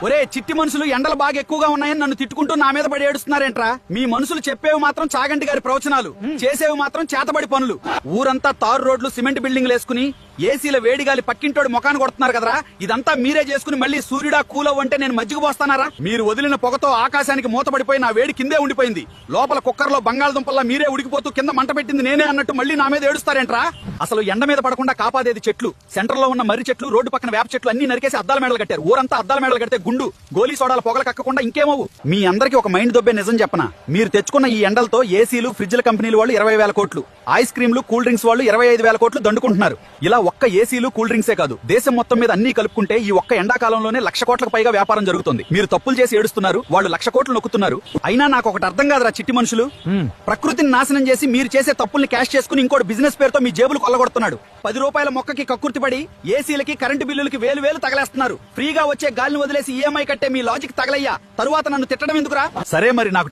ఒరే చిట్టి మనుషులు ఎండలు బాగా ఎక్కువగా ఉన్నాయని నన్ను తిట్టుకుంటూ నా మీద పడి ఏడుస్తున్నారేంట్రా? మీ మనుషులు చెప్పేవి మాత్రం చాగంటి గారి ప్రవచనాలు, చేసేవి మాత్రం చేతబడి పనులు. ఊరంతా తారు రోడ్లు సిమెంట్ బిల్డింగ్లు వేసుకుని ఏసీల వేడిగాలి పక్కింటోడి ముఖాన్ని కొడుతున్నారు కదరా. ఇదంతా మీరే చేసుకుని మళ్ళీ సూర్యుడా కూలవ్వంటే నేను మజ్జిగ పోస్తానారా? మీరు వదిలిన పొగతో ఆకాశానికి మూతపడిపోయి నా వేడి కిందే ఉండిపోయింది. లోపల కుక్కర్లో బంగాళదుంపల్లా మీరే ఉడికిపోతూ కింద మంట పెట్టింది నేనే అన్నట్టు మళ్ళీ నా మీద ఏడుస్తారేంట్రా? అసలు ఎండ మీద పడకుండా కాపాడేది చెట్లు. సెంటర్ లో ఉన్న మర్రి చెట్లు, రోడ్డు పక్కన వేప చెట్లు అన్ని నరికేసి అద్దాల మేడలు కట్టారు. ఊరంతా అద్దాల మేడలు కడితే గుండు గోలీ సోడాల పొగలు కక్కకుండా ఇంకేమవు. మీ అందరికి ఒక మైండ్ దొబ్బే నిజం చెప్పనా? మీరు తెచ్చుకున్న ఈ ఎండలతో ఏసీలు, ఫ్రిడ్జ్ల కంపెనీలు వాళ్ళు 20,000 కోట్లు, ఐస్ క్రీమ్లు, కూల్ డ్రింక్స్ వాళ్ళు 25,000 కోట్లు దండుకుంటున్నారు. ఇలా ఒక్క ఏసీలు, కూల్ డ్రింక్సే కాదు, దేశం మొత్తం మీద అన్ని కలుపుకుంటే ఈ ఒక్క ఎండాకాలంలోనే 1,00,000 కోట్లకు పైగా వ్యాపారం జరుగుతుంది. మీరు తప్పులు చేసి ఏడుస్తున్నారు, వాళ్ళు 1,00,000 కోట్లు నొక్కుతున్నారు. అయినా నాకు ఒకటి అర్థం కాదురా చిట్టి మనుషులు. ప్రకృతిని నాశనం చేసి మీరు చేసే తప్పుల్ని క్యాష్ చేసుకుని ఇంకోటి బిజినెస్ పేరుతో మీ జేబులు కొల్లగొడుతున్నాడు. 10 రూపాయల మొక్కకి కక్కుర్తిపడి ఏసీలకి, కరెంటు బిల్లులకి వేలు తగలేస్తున్నారు. ఫ్రీగా వచ్చే గాలిని వదిలేసి ఈఎంఐ కట్టే మీ లాజిక్ తగలయ్యా. తరువాత నన్ను తిట్టడం ఎందుకురా? సరే మరి నాకు